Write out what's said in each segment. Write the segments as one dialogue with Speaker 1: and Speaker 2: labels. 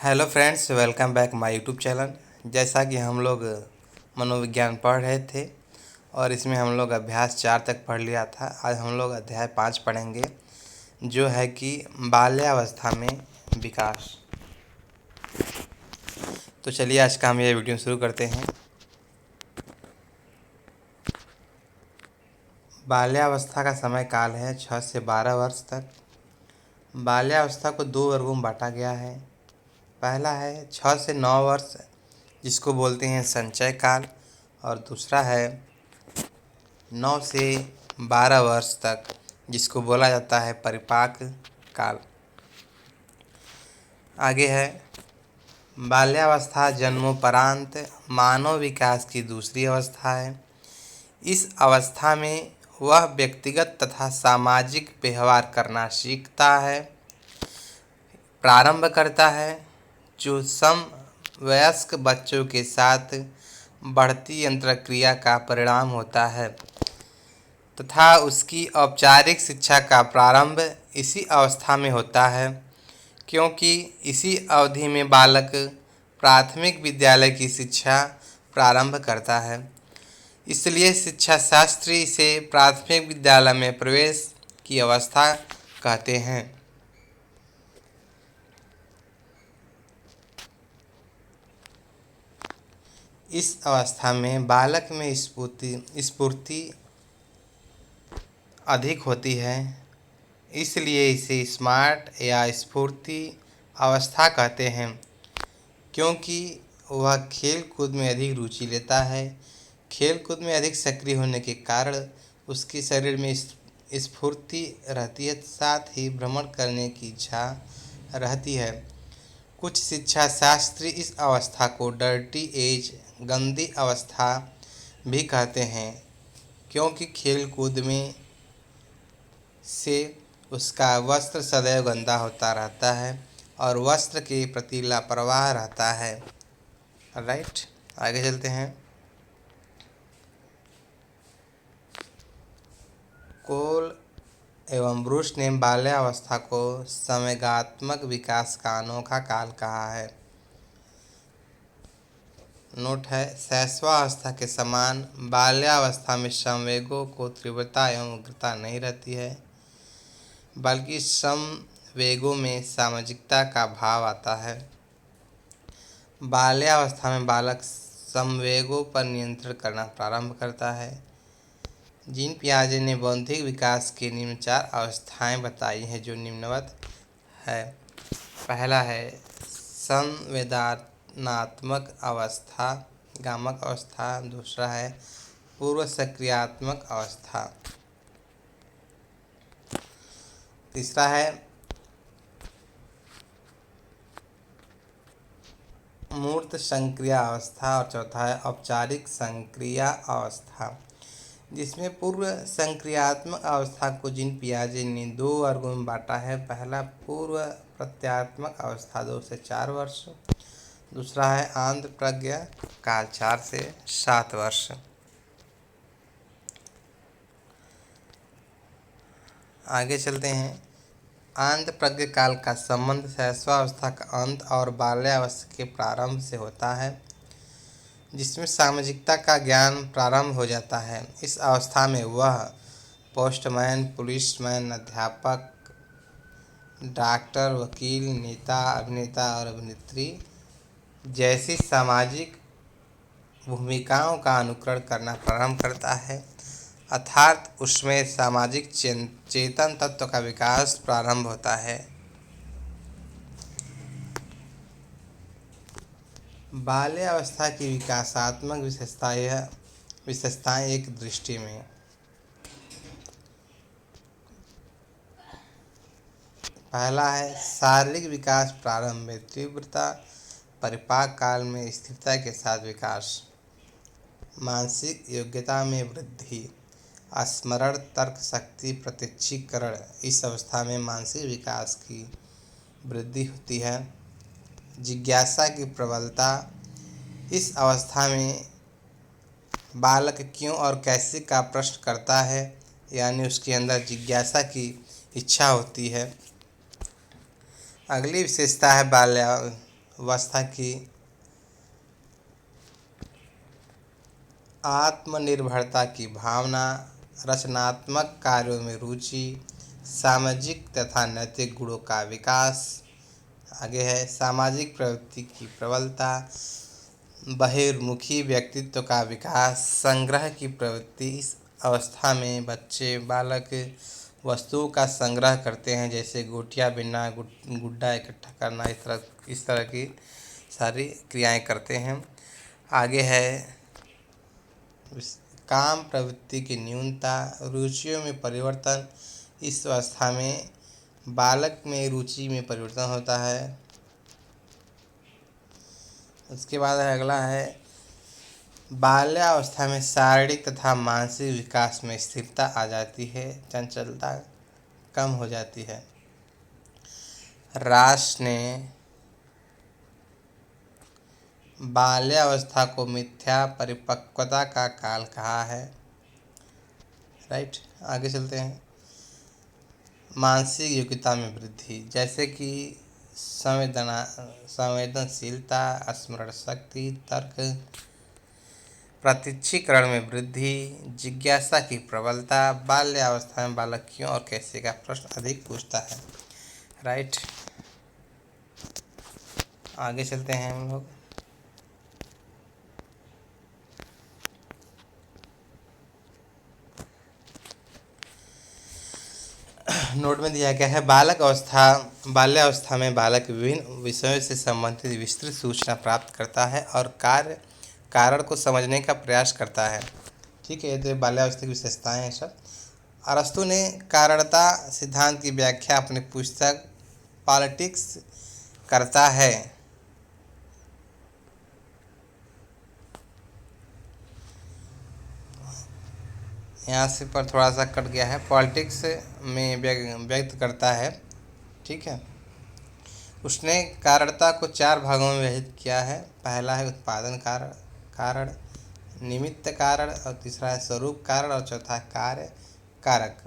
Speaker 1: Hello friends, welcome back my YouTube channel. जैसा कि हम लोग मनोविज्ञान पढ़ रहे थे और इसमें हम लोग अभ्यास 4 तक पढ़ लिया था। आज हम लोग अध्याय 5 पढ़ेंगे, जो है कि बाल्यावस्था में विकास। तो चलिए आज का हम ये वीडियो शुरू करते हैं। बाल्यावस्था का समय काल है 6 से 12 वर्ष तक। बाल्यावस्था को 2 वर्गों में बांटा गया है। पहला है 6 से 9 वर्ष, जिसको बोलते हैं संचय काल, और दूसरा है 9 से 12 वर्ष तक, जिसको बोला जाता है परिपाक काल। आगे है बाल्यावस्था जन्मोपरांत मानव विकास की दूसरी अवस्था है। इस अवस्था में वह व्यक्तिगत तथा सामाजिक व्यवहार करना सीखता है, प्रारंभ करता है, जो समवयस्क बच्चों के साथ बढ़ती अंतरक्रिया का परिणाम होता है तथा उसकी औपचारिक शिक्षा का प्रारंभ इसी अवस्था में होता है, क्योंकि इसी अवधि में बालक प्राथमिक विद्यालय की शिक्षा प्रारंभ करता है। इसलिए शिक्षा शास्त्री इसे प्राथमिक विद्यालय में प्रवेश की अवस्था कहते हैं। इस अवस्था में बालक में स्फूर्ति अधिक होती है, इसलिए इसे स्मार्ट या स्फूर्ति अवस्था कहते हैं, क्योंकि वह खेल कूद में अधिक रुचि लेता है। खेल कूद में अधिक सक्रिय होने के कारण उसके शरीर में स्फूर्ति रहती है, साथ ही भ्रमण करने की इच्छा रहती है। कुछ शिक्षा शास्त्री इस अवस्था को डर्टी एज, गंदी अवस्था भी कहते हैं, क्योंकि खेल कूद में से उसका वस्त्र सदैव गंदा होता रहता है और वस्त्र के प्रति लापरवाह रहता है। राइट, आगे चलते हैं। कोल एवं ब्रूस ने बाल्यावस्था को संवेगात्मक विकास का अनोखा काल कहा है। नोट है, शैशवावस्था के समान बाल्यावस्था में संवेगों को तीव्रता एवं उग्रता नहीं रहती है, बल्कि संवेगों में सामाजिकता का भाव आता है। बाल्यावस्था में बालक संवेगों पर नियंत्रण करना प्रारंभ करता है। जीन पियाजे ने बौद्धिक विकास की निम्न 4 अवस्थाएं बताई हैं, जो निम्नवत है। पहला है संवेदनात्मक अवस्था, गामक अवस्था। दूसरा है पूर्व सक्रियात्मक अवस्था। तीसरा है मूर्त संक्रिया अवस्था और चौथा है औपचारिक संक्रिया अवस्था, जिसमें पूर्व संक्रियात्मक अवस्था को जीन पियाजे ने 2 वर्गों में बांटा है। पहला पूर्व प्रत्यात्मक अवस्था 2 से 4 वर्ष। दूसरा है आंध्र प्रज्ञा काल 4 से 7 वर्ष। आगे चलते हैं। आंध्र प्रज्ञा काल का संबंध शैशवावस्था का अंत और बाल्यावस्था के प्रारंभ से होता है, जिसमें सामाजिकता का ज्ञान प्रारंभ हो जाता है। इस अवस्था में वह पोस्टमैन, पुलिसमैन, अध्यापक, डॉक्टर, वकील, नेता, अभिनेता और अभिनेत्री जैसी सामाजिक भूमिकाओं का अनुकरण करना प्रारंभ करता है, अर्थात उसमें सामाजिक चेतन तत्व का विकास प्रारंभ होता है। बाल्यावस्था की विकासात्मक विशेषताएं एक दृष्टि में। पहला है शारीरिक विकास प्रारंभ में तीव्रता, परिपाक काल में स्थिरता के साथ विकास, मानसिक योग्यता में वृद्धि, स्मरण, तर्क शक्ति, प्रत्यक्षीकरण। इस अवस्था में मानसिक विकास की वृद्धि होती है। जिज्ञासा की प्रबलता, इस अवस्था में बालक क्यों और कैसे का प्रश्न करता है, यानी उसके अंदर जिज्ञासा की इच्छा होती है। अगली विशेषता है अवस्था की आत्मनिर्भरता की भावना, रचनात्मक कार्यों में रुचि, सामाजिक तथा नैतिक गुणों का विकास। आगे है सामाजिक प्रवृत्ति की प्रबलता, बहिर्मुखी व्यक्तित्व का विकास, संग्रह की प्रवृत्ति। इस अवस्था में बच्चे बालक वस्तुओं का संग्रह करते हैं, जैसे गोटियां बिनना, गुड्डा इकट्ठा करना, इस तरह की सारी क्रियाएं करते हैं। आगे है काम प्रवृत्ति की न्यूनता, रुचियों में परिवर्तन। इस अवस्था में बालक में रुचि में परिवर्तन होता है। उसके बाद अगला है बाल्यावस्था में शारीरिक तथा मानसिक विकास में स्थिरता आ जाती है, चंचलता कम हो जाती है। राष्ट्र ने बाल्यावस्था को मिथ्या परिपक्वता का काल कहा है। राइट, आगे चलते हैं। मानसिक योग्यता में वृद्धि, जैसे कि संवेदनशीलता, स्मरण शक्ति, तर्क, प्रत्यक्षीकरण में वृद्धि, जिज्ञासा की प्रबलता। बाल्यावस्था में बालक क्यों और कैसे का प्रश्न अधिक पूछता है। राइट, आगे चलते हैं हम लोग। नोट में दिया गया है बाल्यावस्था में बालक विभिन्न विषयों से संबंधित विस्तृत सूचना प्राप्त करता है और कारण को समझने का प्रयास करता है। ठीक है, तो बाल्यावस्था की विशेषताएं हैं सब। अरस्तु ने कारणता सिद्धांत की व्याख्या अपनी पुस्तक पॉलिटिक्स करता है। यहाँ से पर थोड़ा सा कट गया है, पॉलिटिक्स में व्यक्त करता है। ठीक है, उसने कारणता को 4 भागों में विभाजित किया है। पहला है उत्पादन कारण, निमित्त कारण, और तीसरा है स्वरूप कारण, और चौथा है कार्य कारक।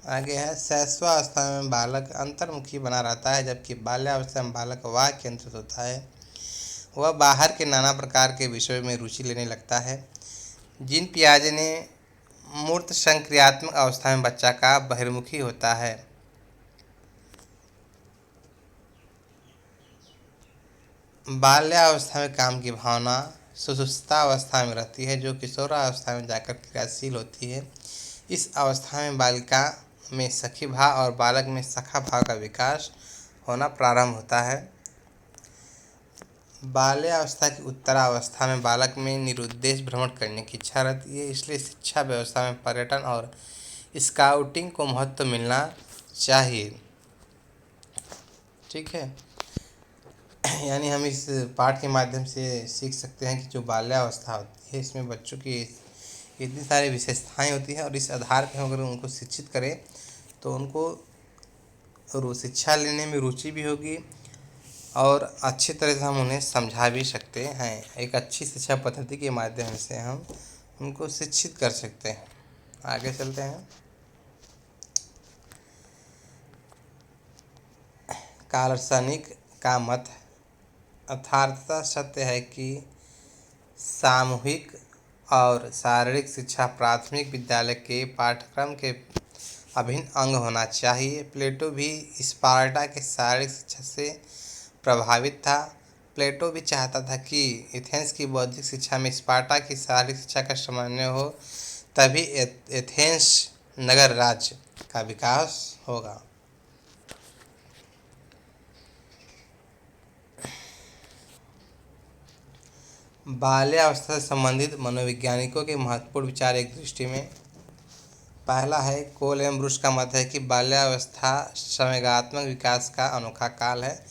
Speaker 1: आगे है शैशवावस्था में बालक अंतर्मुखी बना रहता है, जबकि बाल्यावस्था में बालक वाह केंद्रित होता है। वह बाहर के नाना प्रकार के विषयों में रुचि लेने लगता है। जीन पियाजे ने मूर्त संक्रियात्मक अवस्था में बच्चा का बहिर्मुखी होता है। बाल्यावस्था में काम की भावना सुषुप्तावस्था में रहती है, जो किशोरावस्था में जाकर क्रियाशील होती है। इस अवस्था में बालिका में सखी भाव और बालक में सखा भाव का विकास होना प्रारंभ होता है। बाल्यावस्था की उत्तरावस्था में बालक में निरुद्देश भ्रमण करने की इच्छा रहती है, इसलिए शिक्षा व्यवस्था में पर्यटन और स्काउटिंग को महत्व मिलना चाहिए। ठीक है, यानी हम इस पाठ के माध्यम से सीख सकते हैं कि जो बाल्यावस्था होती है इसमें बच्चों की इतनी सारी विशेषताएं होती हैं, और इस आधार पर अगर उनको शिक्षित करें तो उनको शिक्षा लेने में रुचि भी होगी और अच्छी तरह से हम उन्हें समझा भी सकते हैं। एक अच्छी शिक्षा पद्धति के माध्यम से हम उनको शिक्षित कर सकते हैं। आगे चलते हैं। कार्लसनिक का मत अर्थातः सत्य है कि सामूहिक और शारीरिक शिक्षा प्राथमिक विद्यालय के पाठ्यक्रम के अभिन्न अंग होना चाहिए। प्लेटो भी स्पार्टा के शारीरिक शिक्षा से प्रभावित था। प्लेटो भी चाहता था कि एथेंस की बौद्धिक शिक्षा में स्पार्टा की शारीरिक शिक्षा का समन्वय हो, तभी एथेंस नगर राज्य का विकास होगा। बाल्यावस्था से संबंधित मनोवैज्ञानिकों के महत्वपूर्ण विचार एक दृष्टि में। पहला है कोल एवं ब्रुश का मत है कि बाल्यावस्था संवेगात्मक विकास का अनोखा काल है।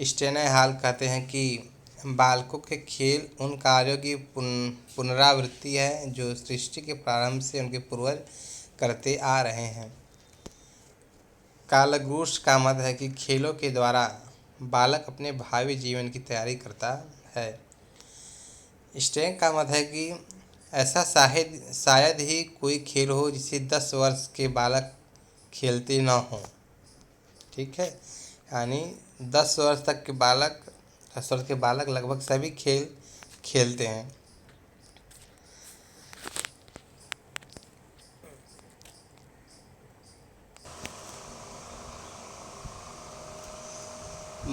Speaker 1: स्टेनहाल कहते हैं कि बालकों के खेल उन कार्यों की पुनरावृत्ति है जो सृष्टि के प्रारंभ से उनके पूर्वज करते आ रहे हैं। कालग्रुश का मत है कि खेलों के द्वारा बालक अपने भावी जीवन की तैयारी करता है। स्टेन का मत है कि ऐसा शायद शायद ही कोई खेल हो जिसे 10 वर्ष के बालक खेलते ना हो। ठीक है, यानी 10 वर्ष तक के बालक 10 वर्ष के बालक लगभग सभी खेल खेलते हैं।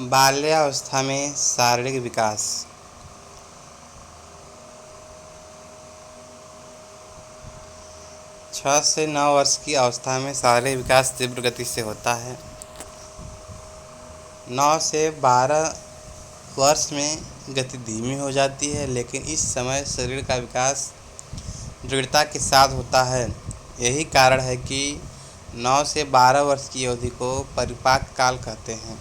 Speaker 1: बाल्यावस्था में शारीरिक विकास। 6 से 9 वर्ष की अवस्था में शारीरिक विकास तीव्र गति से होता है। 9 से 12 वर्ष में गति धीमी हो जाती है, लेकिन इस समय शरीर का विकास दृढ़ता के साथ होता है। यही कारण है कि 9 से 12 वर्ष की अवधि को परिपाक काल कहते हैं।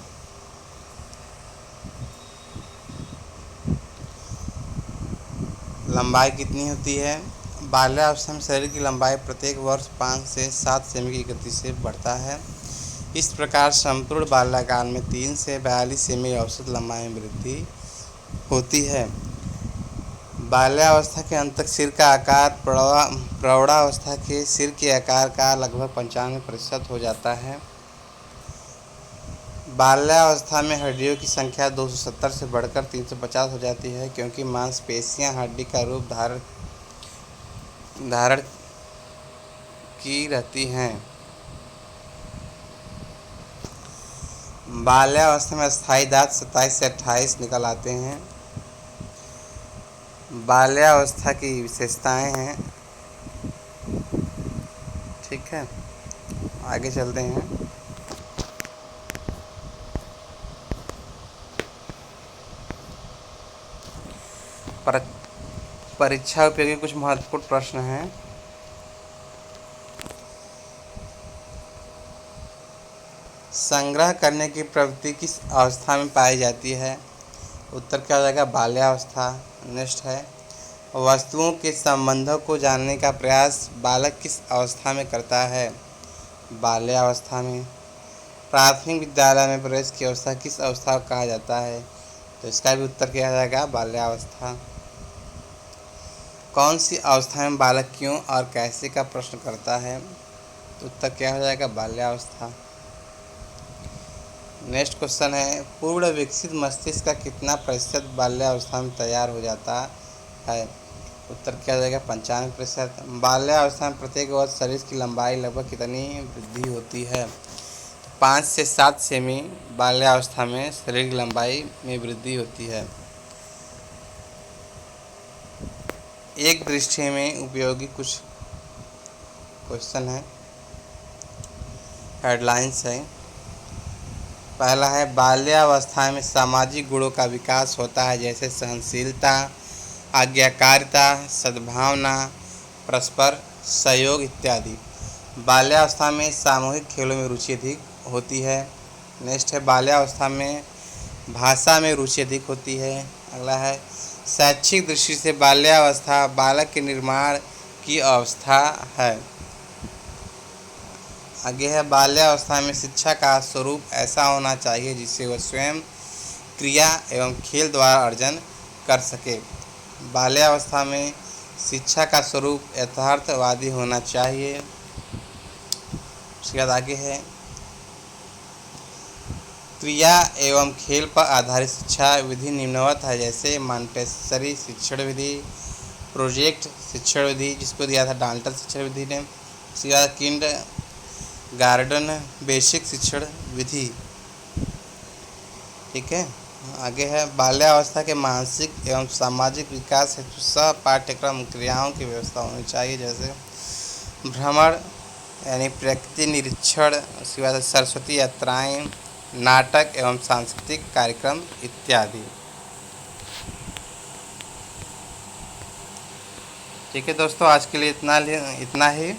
Speaker 1: लंबाई कितनी होती है? बाल्यावस्था में शरीर की लंबाई प्रत्येक वर्ष 5 से 7 सेमी की गति से बढ़ता है। इस प्रकार संपूर्ण बाल्यकाल में 3 से 42 सेमी औसत लंबाई में वृद्धि होती है। बाल्यावस्था के अंत तक सिर का आकार प्रौढ़ावस्था के सिर के आकार का लगभग 95% हो जाता है। बाल्यावस्था में हड्डियों की संख्या 270 से बढ़कर 350 हो जाती है, क्योंकि मांसपेशियां हड्डी का रूप धारण की रहती हैं। बाल्यावस्था में स्थायी दांत 27 से 28 निकल आते हैं। बाल्यावस्था की विशेषताएं हैं। ठीक है, आगे चलते हैं। परीक्षा उपयोगी कुछ महत्वपूर्ण प्रश्न हैं। संग्रह करने की प्रवृत्ति किस अवस्था में पाई जाती है? उत्तर क्या हो जाएगा? बाल्यावस्था। नेक्स्ट है, वस्तुओं के संबंधों को जानने का प्रयास बालक किस अवस्था में करता है? बाल्यावस्था में। प्राथमिक विद्यालय में प्रवेश की अवस्था किस अवस्था को कहा जाता है? तो इसका भी उत्तर क्या हो जाएगा? बाल्यावस्था। कौन सी अवस्था में बालक क्यों और कैसे का प्रश्न करता है? तो उत्तर क्या हो जाएगा? बाल्यावस्था। नेक्स्ट क्वेश्चन है, पूर्ण विकसित मस्तिष्क का कितना प्रतिशत बाल्यावस्था में तैयार हो जाता है? उत्तर क्या हो जाएगा? 95%। बाल्यावस्था में प्रत्येक वर्ष शरीर की लंबाई लगभग कितनी वृद्धि होती है? 5 से 7 सेमी बाल्यावस्था में शरीर की लंबाई में वृद्धि होती है। एक दृष्टि में उपयोगी कुछ क्वेश्चन है, हेडलाइंस है। पहला है, बाल्यावस्था में सामाजिक गुणों का विकास होता है, जैसे सहनशीलता, आज्ञाकारिता, सद्भावना, परस्पर सहयोग इत्यादि। बाल्यावस्था में सामूहिक खेलों में रुचि अधिक होती है। नेक्स्ट है, बाल्यावस्था में भाषा में रुचि अधिक होती है। अगला है, शैक्षिक दृष्टि से बाल्यावस्था बालक के निर्माण की अवस्था है। आगे है, बाल्यावस्था में शिक्षा का स्वरूप ऐसा होना चाहिए जिससे वह स्वयं क्रिया एवं खेल द्वारा अर्जन कर सके। बाल्यावस्था में शिक्षा का स्वरूप यथार्थवादी होना चाहिए। उसके बाद आगे है, क्रिया एवं खेल पर आधारित शिक्षा विधि निम्नवत है, जैसे मॉन्टेसरी शिक्षण विधि, प्रोजेक्ट शिक्षण विधि जिसको दिया था डाल्टन शिक्षण विधि ने। उसके बाद किंडरगार्टन बेसिक शिक्षण विधि। ठीक है, आगे है, बाल्यावस्था के मानसिक एवं सामाजिक विकास हेतु सह पाठ्यक्रम क्रियाओं की व्यवस्था होनी चाहिए, जैसे भ्रमण यानी प्रकृति निरीक्षण, उसके बाद सरस्वती यात्राएं, नाटक एवं सांस्कृतिक कार्यक्रम इत्यादि। ठीक है दोस्तों, आज के लिए इतना ही।